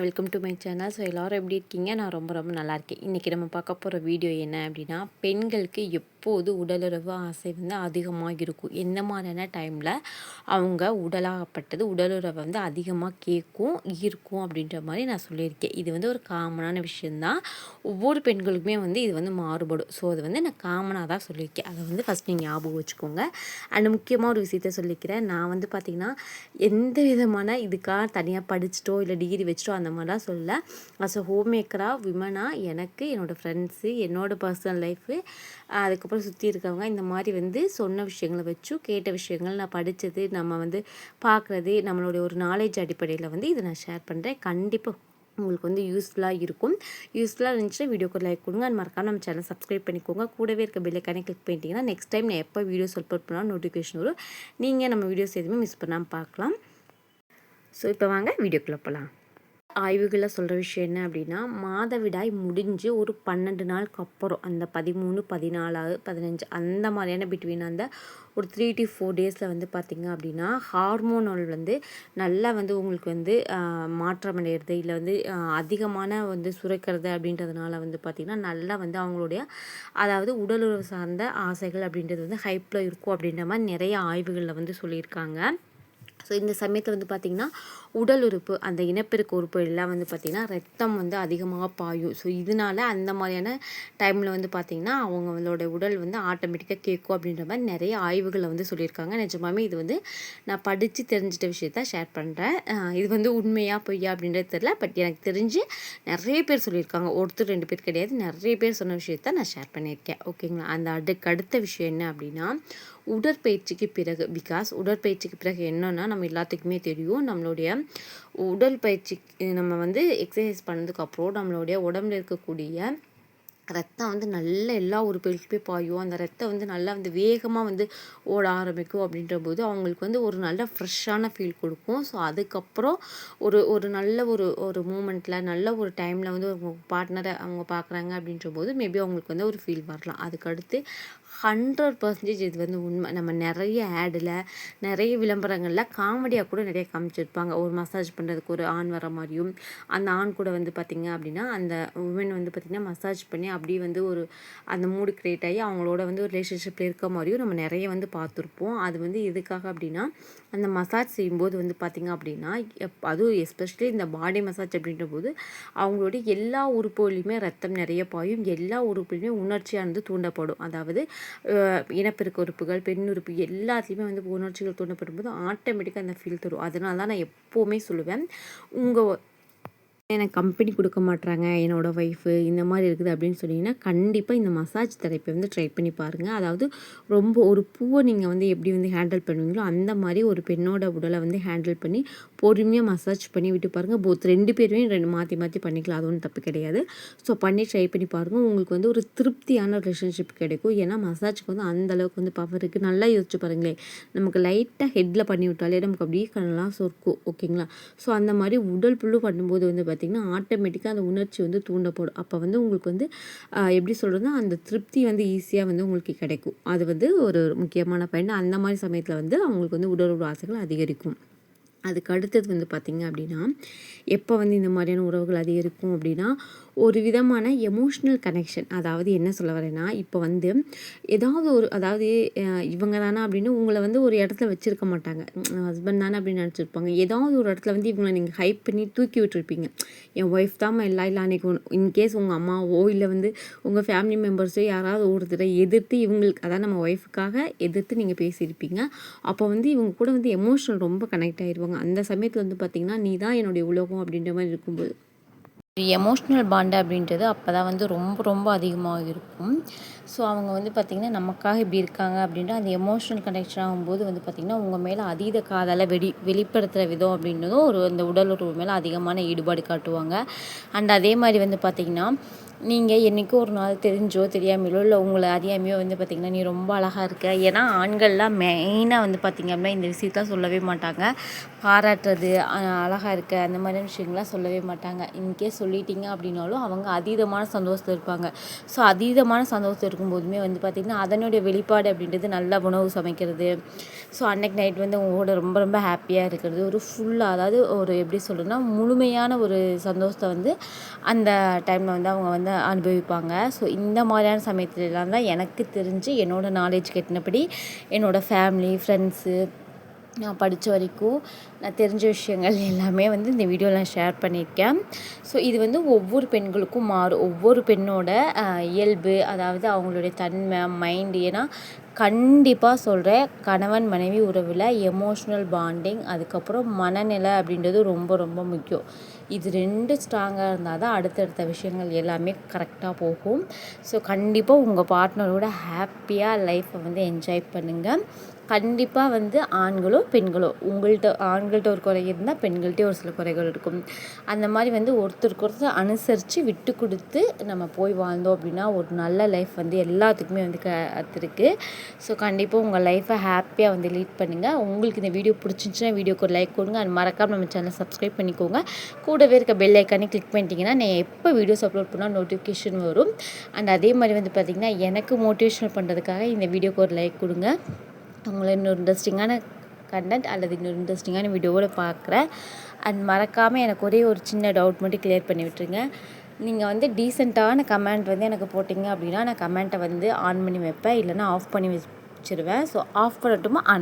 Welcome to my channel. So எல்லோரும் எப்படி இருக்கீங்க? நான் ரொம்ப ரொம்ப நல்லா இருக்கேன். இன்றைக்கி நம்ம பார்க்க போகிற வீடியோ என்ன அப்படின்னா, பெண்களுக்கு எப்போது உடலுறவு ஆசை வந்து அதிகமாக இருக்கும், எந்த மாதிரியான டைமில் அவங்க உடலாகப்பட்டது உடலுறவை வந்து அதிகமாக கேட்கும் ஈர்க்கும் அப்படின்ற மாதிரி நான் சொல்லியிருக்கேன். இது வந்து ஒரு காமனான விஷயந்தான். ஒவ்வொரு பெண்களுக்குமே வந்து இது வந்து மாறுபடும். ஸோ அது வந்து நான் காமனாக தான் சொல்லியிருக்கேன். அதை வந்து ஃபஸ்ட் நீங்கள் ஞாபகம் வச்சுக்கோங்க. அண்ட் முக்கியமாக ஒரு விஷயத்த சொல்லிக்கிறேன். நான் வந்து பார்த்திங்கன்னா எந்த விதமான இதுக்காக தனியாக படிச்சுட்டோ இல்லை டிகிரி வச்சுட்டோ அந்த மாதிரிலாம் சொல்லலை. அஸ் அ ஹோம் மேக்கராக விமனாக எனக்கு என்னோடய ஃப்ரெண்ட்ஸு என்னோடய பர்சனல் லைஃபு அதுக்கப்புறம் சுற்றி இருக்கவங்க இந்த மாதிரி வந்து சொன்ன விஷயங்களை வச்சும் கேட்ட விஷயங்கள் நான் படித்தது நம்ம வந்து பார்க்குறது நம்மளுடைய ஒரு நாலேஜ் அடிப்படையில் வந்து இதை நான் ஷேர் பண்ணுறேன். கண்டிப்பாக உங்களுக்கு வந்து யூஸ்ஃபுல்லாக இருக்கும். யூஸ்ஃபுல்லாக இருந்துச்சுன்னா வீடியோக்கு லைக் கொடுங்க. அது மறக்காம நம்ம சேனல் சப்ஸ்கிரைப் பண்ணிக்கோங்க. கூடவே இருக்க பெல்லைக்கானே கிளிக் பண்ணிட்டீங்கன்னா நெக்ஸ்ட் டைம் நான் எப்போ வீடியோஸ் அப்லோட் பண்ணாலும் நோட்டிஃபிகேஷன் வரும். நீங்கள் நம்ம வீடியோஸ் எதுவுமே மிஸ் பண்ணாமல் பார்க்கலாம். ஸோ இப்போ வாங்க வீடியோக்குள்ளே போகலாம். ஆய்வுகளில் சொல்கிற விஷயம் என்ன அப்படின்னா, மாதவிடாய் முடிஞ்சு ஒரு 12 நாளுக்கு அப்புறம் அந்த 13, 14, 15 அந்த மாதிரியான பிட்வீன் அந்த ஒரு 3 to 4 டேஸில் வந்து பார்த்திங்க அப்படின்னா ஹார்மோனல் வந்து நல்லா வந்து உங்களுக்கு வந்து மாற்றம் அடைகிறது இல்லை வந்து அதிகமான வந்து சுரக்கிறது அப்படின்றதுனால வந்து பார்த்திங்கன்னா நல்லா வந்து அவங்களுடைய அதாவது உடலுறவு சார்ந்த ஆசைகள் அப்படின்றது வந்து ஹைப்பில் இருக்கும் அப்படின்ற மாதிரி நிறைய ஆய்வுகளில் வந்து சொல்லியிருக்காங்க. ஸோ இந்த சமயத்தில் வந்து பார்த்திங்கன்னா உடல் உறுப்பு அந்த இனப்பெருக்க உறுப்பு எல்லாம் வந்து பார்த்திங்கன்னா ரத்தம் வந்து அதிகமாக பாயும். ஸோ இதனால அந்த மாதிரியான டைமில் வந்து பார்த்திங்கன்னா அவங்களோட உடல் வந்து ஆட்டோமேட்டிக்காக கேட்கும் அப்படின்ற மாதிரி நிறைய ஆய்வுகளை வந்து சொல்லியிருக்காங்க. நிஜமாவே இது வந்து நான் படித்து தெரிஞ்சிட்ட விஷயத்த ஷேர் பண்ணுறேன். இது வந்து உண்மையா பொய்யா அப்படின்றது தெரில. பட் எனக்கு தெரிஞ்சு நிறைய பேர் சொல்லியிருக்காங்க. ஒருத்தர் 2 பேர் கிடையாது, நிறைய பேர் சொன்ன விஷயத்த நான் ஷேர் பண்ணியிருக்கேன். ஓகேங்களா? அந்த அடுத்த விஷயம் என்ன அப்படின்னா, உடற்பயிற்சிக்கு பிறகு உடற்பயிற்சிக்கு பிறகு என்னன்னா நம்ம எல்லாத்துக்குமே தெரியும், நம்மளுடைய உடற்பயிற்சி நம்ம வந்து எக்ஸசைஸ் பண்ணதுக்கப்புறம் நம்மளுடைய உடம்புல இருக்கக்கூடிய ரத்தம் வந்து நல்ல எல்லா உறுப்புகளுக்குமே பாயும். அந்த ரத்தம் வந்து நல்லா வந்து வேகமாக வந்து ஓட ஆரம்பிக்கும். அப்படின்ற போது அவங்களுக்கு வந்து ஒரு நல்ல ஃப்ரெஷ்ஷான ஃபீல் கொடுக்கும். ஸோ அதுக்கப்புறம் ஒரு நல்ல ஒரு மூமெண்ட்டில் நல்ல ஒரு டைமில் வந்து அவங்க பார்ட்னரை அவங்க பார்க்குறாங்க அப்படின்ற போது மேபி அவங்களுக்கு வந்து ஒரு ஃபீல் வரலாம். அதுக்கடுத்து 100% இது வந்து உண்மை. நம்ம நிறைய ஆடில் நிறைய விளம்பரங்களில் காமெடியாக கூட நிறைய காமிச்சிருப்பாங்க. ஒரு மசாஜ் பண்ணுறதுக்கு ஒரு ஆண் வர மாதிரியும் அந்த ஆண் கூட வந்து பார்த்திங்க அப்படின்னா அந்த உமன் வந்து பார்த்திங்கன்னா மசாஜ் பண்ணி அப்படியே வந்து ஒரு அந்த மூடு க்ரியேட் ஆகி அவங்களோட வந்து ஒரு ரிலேஷன்ஷிப்பில் இருக்க மாதிரியும் நம்ம நிறைய வந்து பார்த்துருப்போம். அது வந்து எதுக்காக அப்படின்னா அந்த மசாஜ் செய்யும்போது வந்து பார்த்திங்க அப்படின்னா அதுவும் எஸ்பெஷலி இந்த பாடி மசாஜ் அப்படின்ற போது அவங்களுடைய எல்லா உறுப்புலையுமே ரத்தம் நிறைய பாயும். எல்லா உறுப்புலையுமே உணர்ச்சியானது தூண்டப்படும். அதாவது இனப்பெருக்க உறுப்புகள் பெண் உறுப்பு எல்லாத்துலேயுமே வந்து உணர்ச்சிகள் தூண்டப்படும் போது ஆட்டோமேட்டிக்காக அந்த ஃபீல் தரும். அதனால தான் நான் எப்போவுமே சொல்லுவேன், உங்கள் எனக்கு கம்பெனி கொடுக்க மாட்றாங்க என்னோடய ஒய்ஃபு இந்த மாதிரி இருக்குது அப்படின்னு சொன்னீங்கன்னா கண்டிப்பாக இந்த மசாஜ் தெரப்பி வந்து ட்ரை பண்ணி பாருங்கள். அதாவது ரொம்ப ஒரு பூவை நீங்கள் வந்து எப்படி வந்து ஹேண்டில் பண்ணுவீங்களோ அந்த மாதிரி ஒரு பெண்ணோட உடலை வந்து ஹேண்டில் பண்ணி பொறுமையாக மசாஜ் பண்ணி விட்டு பாருங்கள். போத் 2 பேருமே மாற்றி பண்ணிக்கலாம். அது ஒன்றும் தப்பு கிடையாது. ஸோ பண்ணி ட்ரை பண்ணி பாருங்கள். உங்களுக்கு வந்து ஒரு திருப்தியான ரிலேஷன்ஷிப் கிடைக்கும். ஏன்னா மசாஜ்க்கு வந்து அந்தளவுக்கு வந்து பவர் இருக்குது. நல்லா யோசிச்சு பாருங்களேன், நமக்கு லைட்டாக ஹெட்டில் பண்ணி விட்டாலே நமக்கு அப்படியே கண்ணெல்லாம் சொர்க்கும். ஓகேங்களா? ஸோ அந்த மாதிரி உடல் புல்லு பண்ணும்போது வந்து பார்த்திங்கன்னா ஆட்டோமேட்டிக்காக அந்த உணர்ச்சி வந்து தூண்டப்படும். அப்போ வந்து உங்களுக்கு வந்து எப்படி சொல்கிறதுனா அந்த திருப்தி வந்து ஈஸியாக வந்து உங்களுக்கு கிடைக்கும். அது வந்து ஒரு முக்கியமான பாயிண்ட். அந்த மாதிரி சமயத்தில் வந்து அவங்களுக்கு வந்து உடல் ஆசைகள் அதிகரிக்கும். அதுக்கு அடுத்தது வந்து பார்த்திங்க அப்படின்னா எப்போ வந்து இந்த மாதிரியான உறவுகள் அதிகரிக்கும் அப்படின்னா ஒரு விதமான எமோஷ்னல் கனெக்ஷன். அதாவது என்ன சொல்ல வரேன்னா, இப்போ வந்து ஏதாவது ஒரு அதாவது இவங்க தானே அப்படின்னு உங்களை வந்து ஒரு இடத்துல வச்சுருக்க மாட்டாங்க. ஹஸ்பண்ட் தானே அப்படின்னு நினச்சிருப்பாங்க. ஏதாவது ஒரு இடத்துல வந்து இவங்களை நீங்கள் ஹைப் பண்ணி தூக்கி விட்டுருப்பீங்க. என் ஒய்ஃப் தான் இல்லை அன்றைக்கி இன்கேஸ் உங்கள் அம்மாவோ இல்லை வந்து உங்கள் ஃபேமிலி மெம்பர்ஸோ யாராவது ஒருத்தரை எதிர்த்து இவங்களுக்கு அதாவது நம்ம ஒய்ஃபுக்காக எதிர்த்து நீங்கள் பேசியிருப்பீங்க. அப்போ வந்து இவங்க கூட வந்து எமோஷனல் ரொம்ப கனெக்ட் ஆகிடுவாங்க. அந்த சமயத்தில் வந்து பார்த்திங்கன்னா நீ தான் என்னுடைய உலகம் அப்படின்ற மாதிரி இருக்கும்போது எமோஷ்னல் பாண்டு அப்படின்றது அப்போ தான் வந்து ரொம்ப ரொம்ப அதிகமாக இருக்கும். ஸோ அவங்க வந்து பார்த்திங்கன்னா நமக்காக இப்படி இருக்காங்க அப்படின்ற அந்த எமோஷ்னல் கனெக்ஷன் ஆகும்போது வந்து பார்த்திங்கன்னா உங்கள் மேலே அதீத காதலை வெளிப்படுத்துகிற விதம் அப்படின்றதும் ஒரு அந்த உடல் உறவு மேலே அதிகமான ஈடுபாடு காட்டுவாங்க. அண்ட் அதே மாதிரி வந்து பார்த்திங்கன்னா நீங்கள் என்றைக்கோ ஒரு நாள் தெரிஞ்சோ தெரியாமலோ இல்லை உங்களை அறியாமையோ வந்து பார்த்திங்கன்னா நீ ரொம்ப அழகாக இருக்க. ஏன்னா ஆண்கள்லாம் மெயினாக வந்து பார்த்திங்க அப்படின்னா இந்த விஷயத்தான் சொல்லவே மாட்டாங்க. பாராட்டுறது அழகாக இருக்க அந்த மாதிரி விஷயங்கள்லாம் சொல்லவே மாட்டாங்க. இன்கேஸ் சொல்லிட்டீங்க அப்படின்னாலும் அவங்க அதீதமான சந்தோஷத்தில் இருப்பாங்க. ஸோ அதீதமான சந்தோஷத்தில் இருக்கும்போதுமே வந்து பார்த்திங்கன்னா அதனுடைய வெளிப்பாடு அப்படின்றது நல்ல உணவு சமைக்கிறது. ஸோ அன்றைக்கி நைட் வந்து உங்களோட ரொம்ப ரொம்ப ஹாப்பியாக இருக்கிறது, ஒரு ஃபுல்லாக அதாவது ஒரு எப்படி சொல்கிறதுனா முழுமையான ஒரு சந்தோஷத்தை வந்து அந்த டைமில் வந்து அவங்க வந்து அனுபவிப்பாங்க. ஸோ இந்த மாதிரியான சமயத்துலலாம் தான் எனக்கு தெரிஞ்சு என்னோடய நாலேஜ் கெட்டினபடி என்னோடய ஃபேமிலி, ஃப்ரெண்ட்ஸு, நான் படித்த வரைக்கும் நான் தெரிஞ்ச விஷயங்கள் எல்லாமே வந்து இந்த வீடியோவில் நான் ஷேர் பண்ணியிருக்கேன். ஸோ இது வந்து ஒவ்வொரு பெண்களுக்கும் மாறும். ஒவ்வொரு பெண்ணோட இயல்பு, அதாவது அவங்களுடைய தன்மை, மைண்டு. ஏன்னா கண்டிப்பாக சொல்கிறேன், கணவன் மனைவி உறவில் எமோஷ்னல் பாண்டிங், அதுக்கப்புறம் மனநிலை அப்படின்றது ரொம்ப ரொம்ப முக்கியம். இது 2 ஸ்ட்ராங்காக இருந்தால் தான் அடுத்தடுத்த விஷயங்கள் எல்லாமே கரெக்டாக போகும். ஸோ கண்டிப்பாக உங்கள் பார்ட்னரோட ஹாப்பியாக லைஃப்பை வந்து என்ஜாய் பண்ணுங்கள். கண்டிப்பாக வந்து ஆண்களோ பெண்களோ, ஆண்கள்கிட்ட ஒரு குறை இருந்தால் பெண்கள்கிட்டே ஒரு சில குறைகள் இருக்கும். அந்த மாதிரி வந்து ஒருத்தருக்கு ஒருத்தர் அனுசரித்து விட்டு கொடுத்து நம்ம போய் வாழ்ந்தோம் அப்படின்னா ஒரு நல்ல லைஃப் வந்து எல்லாத்துக்குமே வந்து காத்திருக்கு. ஸோ கண்டிப்பாக உங்கள் லைஃப்பை ஹாப்பியாக வந்து லீட் பண்ணுங்கள். உங்களுக்கு இந்த வீடியோ பிடிச்சிருந்துச்சுன்னா வீடியோக்கு ஒரு லைக் கொடுங்க. அது மறக்காமல் நம்ம சேனலை சப்ஸ்கிரைப் பண்ணிக்கோங்க. கூடவே இருக்க பெல் ஐக்கானே கிளிக் பண்ணிட்டீங்கன்னா நான் எப்போ வீடியோஸ் அப்லோட் பண்ணால் நோட்டிஃபிகேஷன் வரும். அண்ட் அதே மாதிரி வந்து பார்த்திங்கன்னா எனக்கு மோட்டிவேஷனல் பண்ணுறதுக்காக இந்த வீடியோக்கு ஒரு லைக் கொடுங்க. உங்களை இன்னொரு இன்ட்ரெஸ்டிங்கான கண்டென்ட் அல்லது இன்னொரு இன்ட்ரெஸ்டிங்கான வீடியோவோட பார்க்குறேன். அண்ட் மறக்காமல் எனக்கு ஒரே ஒரு சின்ன டவுட் மட்டும் கிளியர் பண்ணி விட்டுருங்க. நீங்கள் வந்து டீசெண்டான கமெண்ட் வந்து எனக்கு போட்டிங்க அப்படின்னா நான் கமெண்ட்டை வந்து ஆன் பண்ணி வைப்பேன், இல்லைனா ஆஃப் பண்ணி வச்சுருவேன். ஸோ ஆஃப் பண்ணட்டுமா ஆன்